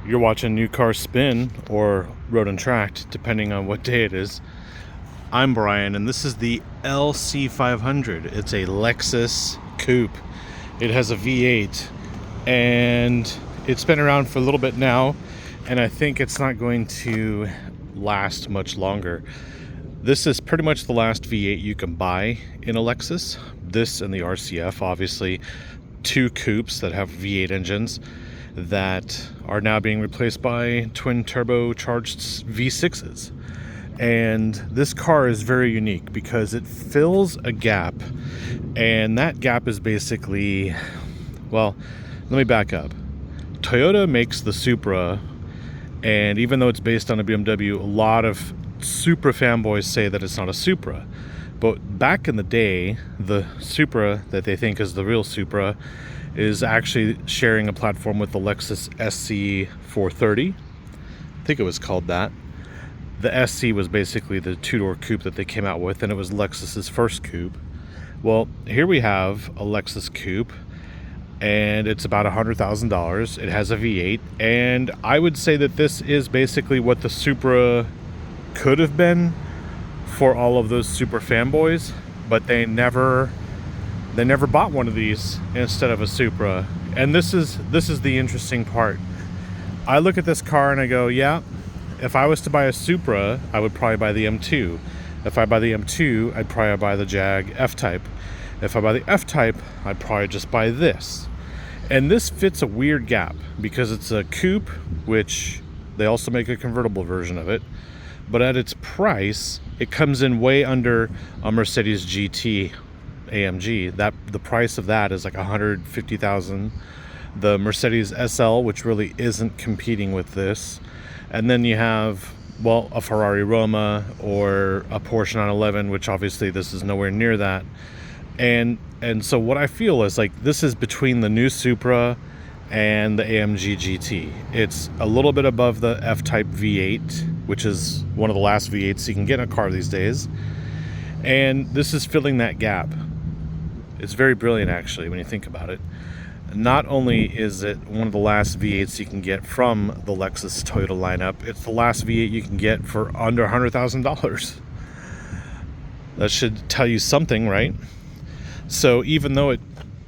You're watching New Car Spin or Road and Tracked, depending on what day it is. I'm Brian, and this is the LC500. It's a Lexus coupe. It has a V8, and it's been around for a little bit now, and I think it's not going to last much longer. This is pretty much the last V8 you can buy in a Lexus. This and the RCF, obviously, two coupes that have V8 engines that are now being replaced by twin turbocharged V6s. And this car is very unique because it fills a gap, and that gap is basically, well, let me back up. Toyota makes the Supra, and even though it's based on a BMW, a lot of Supra fanboys say that it's not a Supra. But back in the day, the Supra that they think is the real Supra is actually sharing a platform with the Lexus LC500. I think it was called that. The SC was basically the two-door coupe that they came out with, and it was Lexus's first coupe. Well, here we have a Lexus coupe, and it's about $100,000. It has a V8, and I would say that this is basically what the Supra could have been for all of those Supra fanboys, but they never bought one of these instead of a Supra. And this is the interesting part. I look at this car and I go, yeah, if I was to buy a Supra, I would probably buy the M2. If I buy the M2, I'd probably buy the Jag F-Type. If I buy the F-Type, I'd probably just buy this. And this fits a weird gap because it's a coupe, which they also make a convertible version of it. But at its price, it comes in way under a Mercedes GT AMG. The price of that is like $150,000. The Mercedes SL, which really isn't competing with this, and then you have, well, a Ferrari Roma or a Porsche 911, which obviously this is nowhere near that. And so what I feel is like this is between the new Supra and the AMG GT. It's a little bit above the F-Type V8, which is one of the last V8s you can get in a car these days. And this is filling that gap. It's very brilliant, actually, when you think about it. Not only is it one of the last V8s you can get from the Lexus Toyota lineup, it's the last V8 you can get for under $100,000. That should tell you something, right? So even though it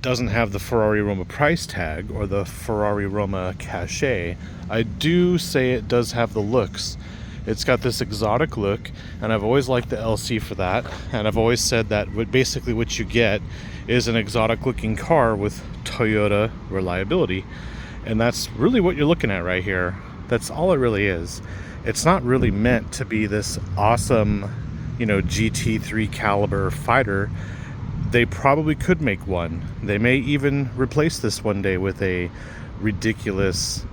doesn't have the Ferrari Roma price tag or the Ferrari Roma cachet, I do say it does have the looks. It's got this exotic look, and I've always liked the LC for that, and I've always said that basically what you get is an exotic looking car with Toyota reliability, and that's really what you're looking at right here. That's all it really is. It's not really meant to be this awesome, GT3 caliber fighter. They probably could make one. They may even replace this one day with a ridiculous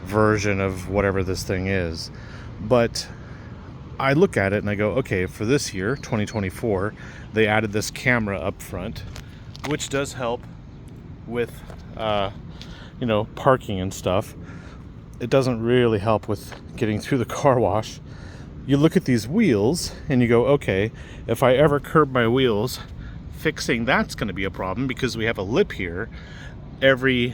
version of whatever this thing is. But I look at it and I go, okay, for this year, 2024, they added this camera up front, which does help with, parking and stuff. It doesn't really help with getting through the car wash. You look at these wheels and you go, okay, if I ever curb my wheels, fixing that's going to be a problem because we have a lip here every,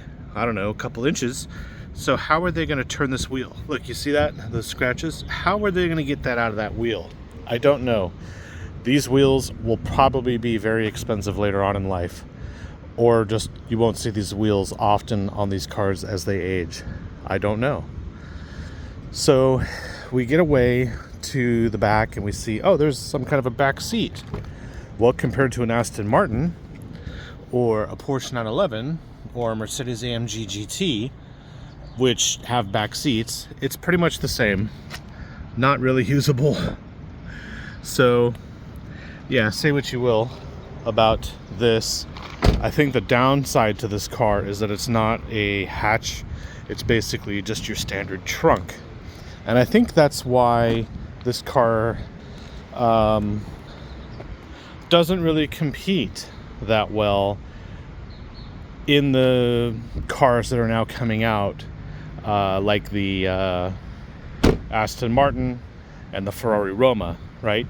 couple inches. So how are they going to turn this wheel? Look, you see that? Those scratches? How are they going to get that out of that wheel? I don't know. These wheels will probably be very expensive later on in life. Or just you won't see these wheels often on these cars as they age. I don't know. So we get away to the back and we see, oh, there's some kind of a back seat. Well, compared to an Aston Martin or a Porsche 911 or a Mercedes AMG GT, which have back seats, it's pretty much the same. Not really usable. So, yeah, say what you will about this. I think the downside to this car is that it's not a hatch. It's basically just your standard trunk. And I think that's why this car doesn't really compete that well in the cars that are now coming out. Like the Aston Martin and the Ferrari Roma, right?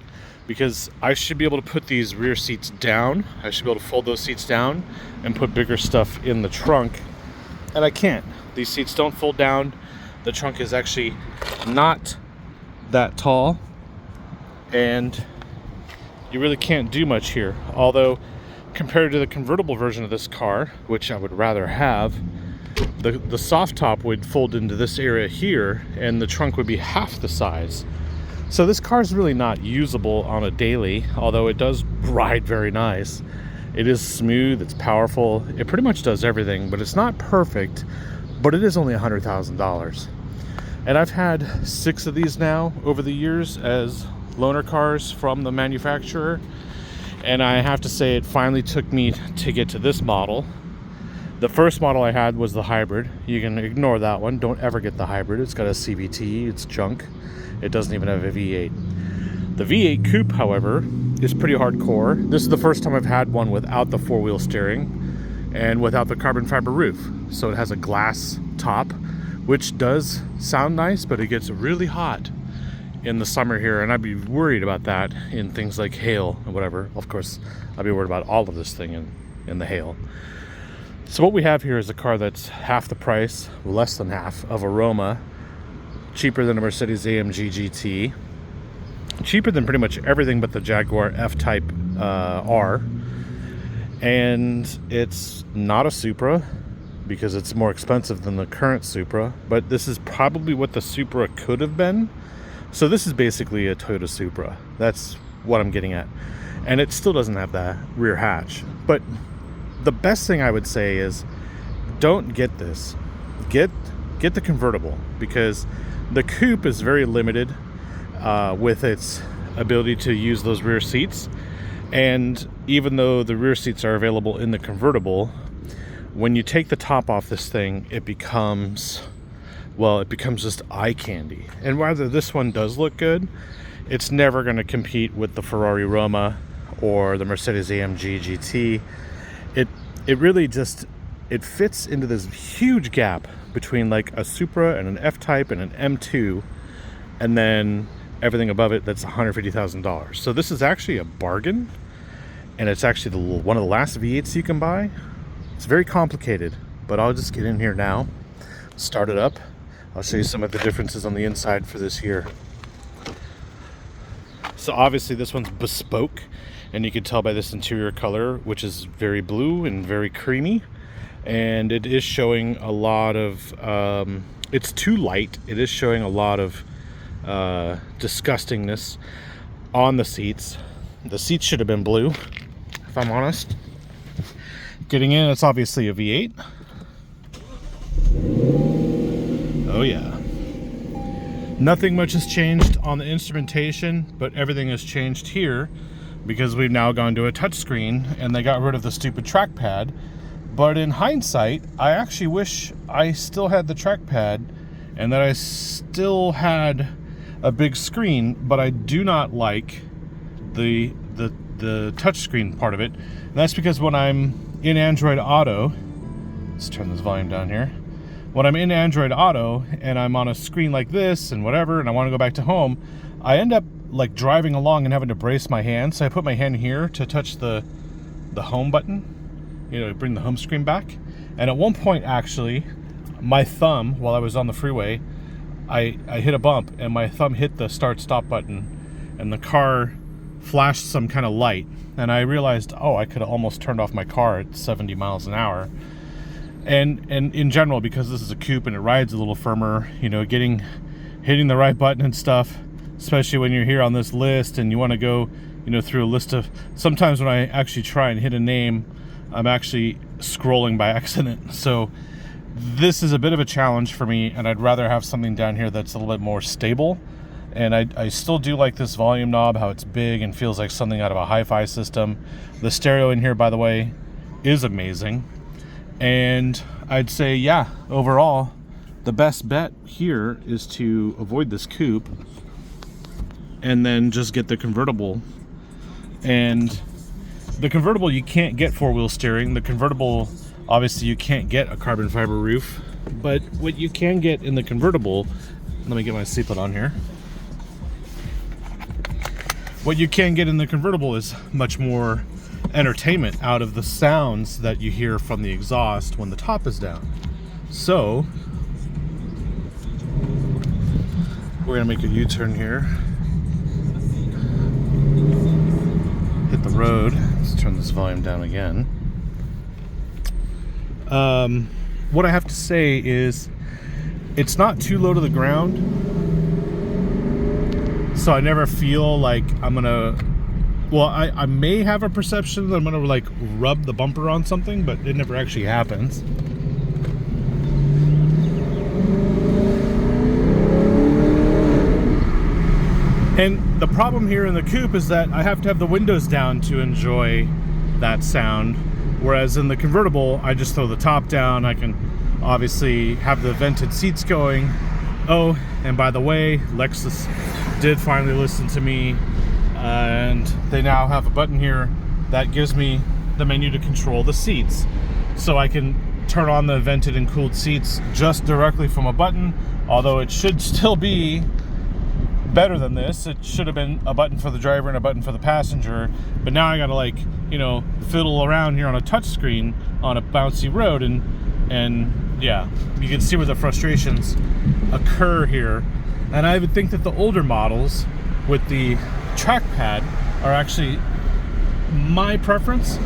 Because I should be able to put these rear seats down. I should be able to fold those seats down and put bigger stuff in the trunk. And I can't. These seats don't fold down. The trunk is actually not that tall, and you really can't do much here. Although, compared to the convertible version of this car, which I would rather have, the soft top would fold into this area here, and the trunk would be half the size. So this car is really not usable on a daily, although it does ride very nice. It is smooth, it's powerful, it pretty much does everything, but it's not perfect, but it is only $100,000. And I've had 6 of these now over the years as loaner cars from the manufacturer, and I have to say it finally took me to get to this model. The first model I had was the hybrid. You can ignore that one. Don't ever get the hybrid. It's got a CVT. It's junk. It doesn't even have a V8. The V8 coupe, however, is pretty hardcore. This is the first time I've had one without the 4-wheel steering and without the carbon fiber roof. So it has a glass top, which does sound nice, but it gets really hot in the summer here, and I'd be worried about that in things like hail and whatever. Of course, I'd be worried about all of this thing in the hail. So what we have here is a car that's half the price, less than half, of a Roma, cheaper than a Mercedes-AMG GT, cheaper than pretty much everything but the Jaguar F-Type R, and it's not a Supra because it's more expensive than the current Supra, but this is probably what the Supra could have been. So this is basically a Toyota Supra. That's what I'm getting at. And it still doesn't have that rear hatch, but the best thing I would say is don't get this. Get the convertible, because the coupe is very limited with its ability to use those rear seats. And even though the rear seats are available in the convertible, when you take the top off this thing, it becomes just eye candy. And while this one does look good, it's never going to compete with the Ferrari Roma or the Mercedes-AMG GT. It really just, it fits into this huge gap between like a Supra and an F-Type and an M2, and then everything above it that's $150,000. So this is actually a bargain, and it's actually one of the last V8s you can buy. It's very complicated, but I'll just get in here now, start it up. I'll show you some of the differences on the inside for this here. So obviously this one's bespoke, and you can tell by this interior color, which is very blue and very creamy. And it is showing a lot of, it's too light. It is showing a lot of disgustingness on the seats. The seats should have been blue, if I'm honest. Getting in, it's obviously a V8. Oh yeah. Nothing much has changed on the instrumentation, but everything has changed here because we've now gone to a touchscreen and they got rid of the stupid trackpad. But in hindsight, I actually wish I still had the trackpad and that I still had a big screen, but I do not like the touchscreen part of it. And that's because when I'm in Android Auto, let's turn this volume down here. When I'm in Android Auto and I'm on a screen like this and whatever, and I want to go back to home, I end up like driving along and having to brace my hand. So I put my hand here to touch the home button, you know, to bring the home screen back. And at one point, actually, my thumb, while I was on the freeway, I hit a bump and my thumb hit the start-stop button and the car flashed some kind of light. And I realized, oh, I could have almost turned off my car at 70 miles an hour. And in general, because this is a coupe and it rides a little firmer, you know, hitting the right button and stuff, especially when you're here on this list and you want to go, you know, through a list of, sometimes when I actually try and hit a name, I'm actually scrolling by accident. So this is a bit of a challenge for me, and I'd rather have something down here that's a little bit more stable. And I still do like this volume knob, how it's big and feels like something out of a hi-fi system. The stereo in here, by the way, is amazing. And I'd say, yeah, overall, the best bet here is to avoid this coupe and then just get the convertible. And the convertible, you can't get four-wheel steering. The convertible, obviously, you can't get a carbon fiber roof. But what you can get in the convertible, let me get my seatbelt on here. What you can get in the convertible is much more entertainment out of the sounds that you hear from the exhaust when the top is down. So We're gonna make a U-turn here. Hit the road. Let's turn this volume down again. What I have to say is it's not too low to the ground, so I never feel like I'm gonna, well, I may have a perception that I'm gonna like rub the bumper on something, but it never actually happens. And the problem here in the coupe is that I have to have the windows down to enjoy that sound, whereas in the convertible, I just throw the top down. I can obviously have the vented seats going. Oh, and by the way, Lexus did finally listen to me, and they now have a button here that gives me the menu to control the seats. So I can turn on the vented and cooled seats just directly from a button, although it should still be better than this. It should have been a button for the driver and a button for the passenger, but now I gotta, like, you know, fiddle around here on a touch screen on a bouncy road, and yeah, you can see where the frustrations occur here. And I would think that the older models with the trackpad are actually my preference.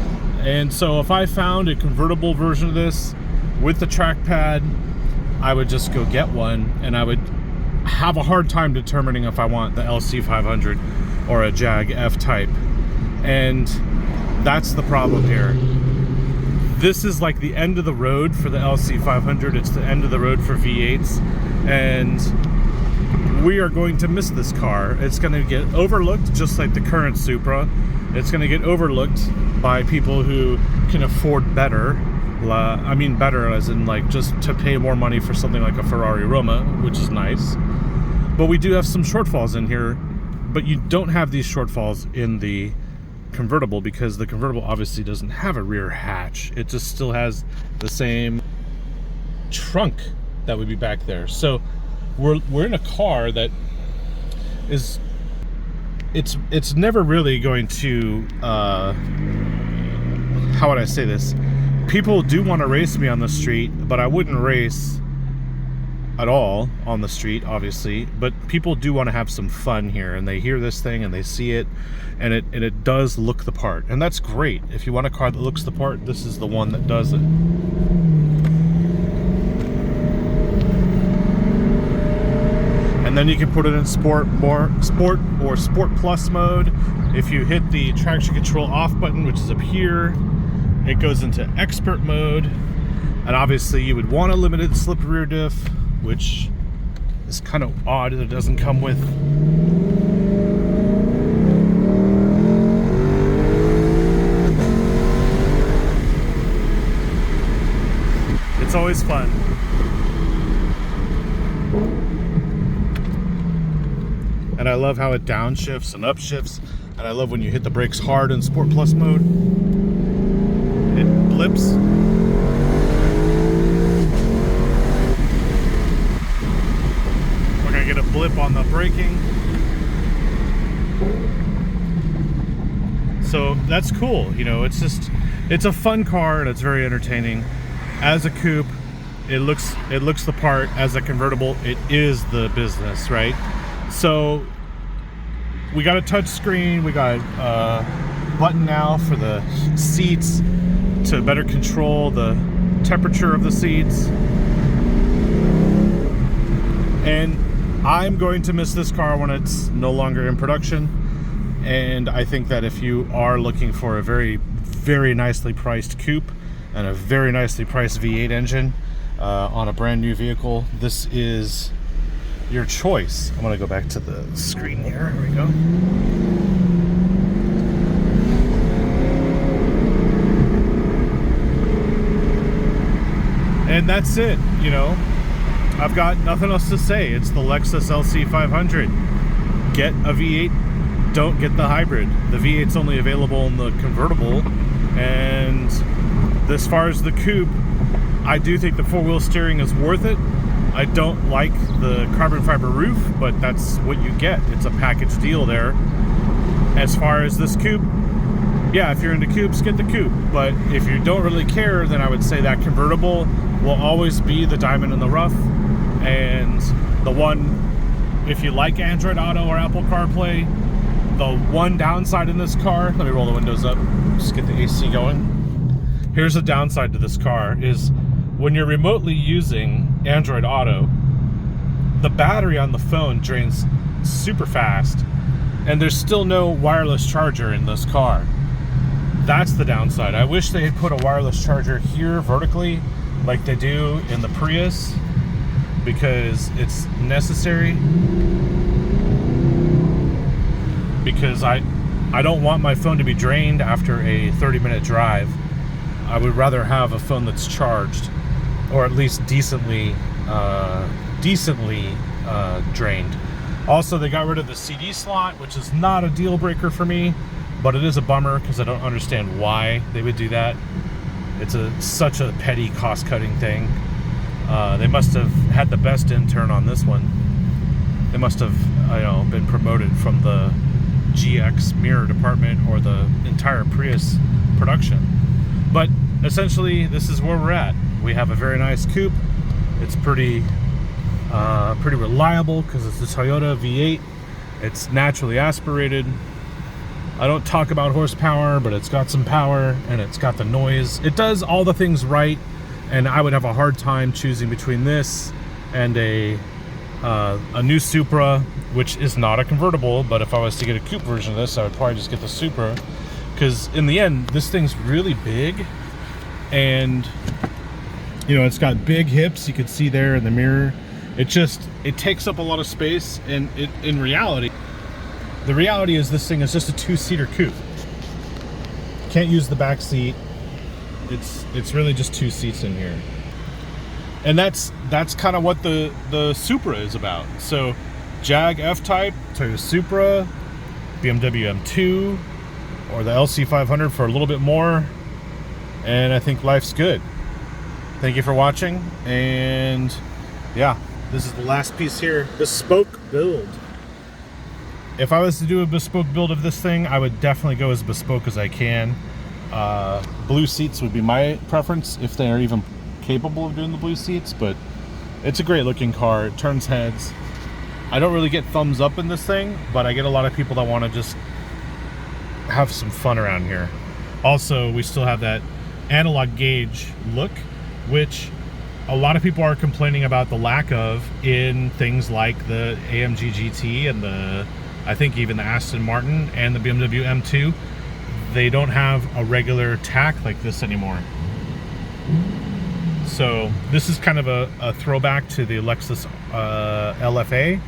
And so if I found a convertible version of this with the trackpad, I would just go get one, and I would have a hard time determining if I want the LC500 or a Jag F-Type. And that's the problem here. This is like the end of the road for the LC500. It's the end of the road for V8s, and we are going to miss this car. It's going to get overlooked just like the current Supra. It's going to get overlooked by people who can afford better. I mean better as in like just to pay more money for something like a Ferrari Roma, which is nice. But we do have some shortfalls in here, but you don't have these shortfalls in the convertible, because the convertible obviously doesn't have a rear hatch. It just still has the same trunk that would be back there. So we're in a car that is, it's never really going to how would I say this? People do want to race me on the street, but I wouldn't race at all on the street, obviously. But people do want to have some fun here, and they hear this thing and they see it, and it does look the part, and that's great. If you want a car that looks the part, this is the one that does it. And then you can put it in sport or sport plus mode. If you hit the traction control off button, which is up here, it goes into expert mode. And obviously you would want a limited slip rear diff, which is kind of odd that it doesn't come with. It's always fun. And I love how it downshifts and upshifts. And I love when you hit the brakes hard in Sport Plus mode. It blips. We're gonna get a blip on the braking. So that's cool. You know, it's just, it's a fun car and it's very entertaining. As a coupe, it looks the part. As a convertible, it is the business, right? So we got a touch screen, we got a button now for the seats to better control the temperature of the seats. And I'm going to miss this car when it's no longer in production. And I think that if you are looking for a very, very nicely priced coupe and a very nicely priced V8 engine on a brand new vehicle, this is your choice. I'm gonna go back to the screen here. Here we go. And that's it, you know. I've got nothing else to say. It's the Lexus LC500. Get a V8, don't get the hybrid. The V8's only available in the convertible. And as far as the coupe, I do think the four-wheel steering is worth it. I don't like the carbon fiber roof, but that's what you get. It's a package deal there. As far as this coupe, yeah, if you're into coupes, get the coupe. But if you don't really care, then I would say that convertible will always be the diamond in the rough, and the one if you like Android Auto or Apple CarPlay, the one downside in this car, let me roll the windows up, just get the AC going. Here's the downside to this car is when you're remotely using Android Auto, the battery on the phone drains super fast, and there's still no wireless charger in this car. That's the downside. I wish they had put a wireless charger here vertically like they do in the Prius, because it's necessary. Because I don't want my phone to be drained after a 30-minute drive. I would rather have a phone that's charged, or at least decently drained. Also, they got rid of the CD slot, which is not a deal breaker for me, but it is a bummer because I don't understand why they would do that. It's such a petty cost-cutting thing. They must have had the best intern on this one. They must have, been promoted from the GX mirror department or the entire Prius production. But essentially, this is where we're at. We have a very nice coupe. It's pretty reliable because it's a Toyota V8. It's naturally aspirated. I don't talk about horsepower, but it's got some power and it's got the noise. It does all the things right, and I would have a hard time choosing between this and a new Supra, which is not a convertible, but if I was to get a coupe version of this, I would probably just get the Supra, because in the end, this thing's really big, and it's got big hips. You can see there in the mirror. It takes up a lot of space, and in reality, the reality is this thing is just a two-seater coupe. Can't use the back seat. It's really just two seats in here. And that's kind of what the Supra is about. So Jag F-Type, Toyota Supra, BMW M2, or the LC500 for a little bit more, and I think life's good. Thank you for watching, and yeah, this is the last piece here. Bespoke build. If I was to do a bespoke build of this thing, I would definitely go as bespoke as I can. Blue seats would be my preference, if they are even capable of doing the blue seats, but it's a great looking car. It turns heads. I don't really get thumbs up in this thing, but I get a lot of people that want to just have some fun around here. Also, we still have that analog gauge look, which a lot of people are complaining about the lack of in things like the AMG GT and I think even the Aston Martin and the BMW M2. They don't have a regular tack like this anymore. So this is kind of a throwback to the Lexus LFA,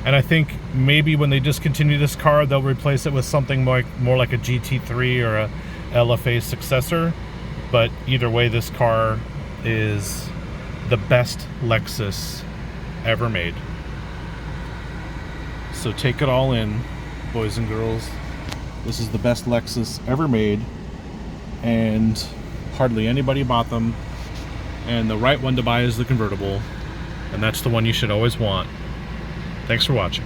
and I think maybe when they discontinue this car, they'll replace it with something more like a GT3 or a LFA successor. But either way, this car is the best Lexus ever made. So take it all in, boys and girls. This is the best Lexus ever made, and hardly anybody bought them. And the right one to buy is the convertible, and that's the one you should always want. Thanks for watching.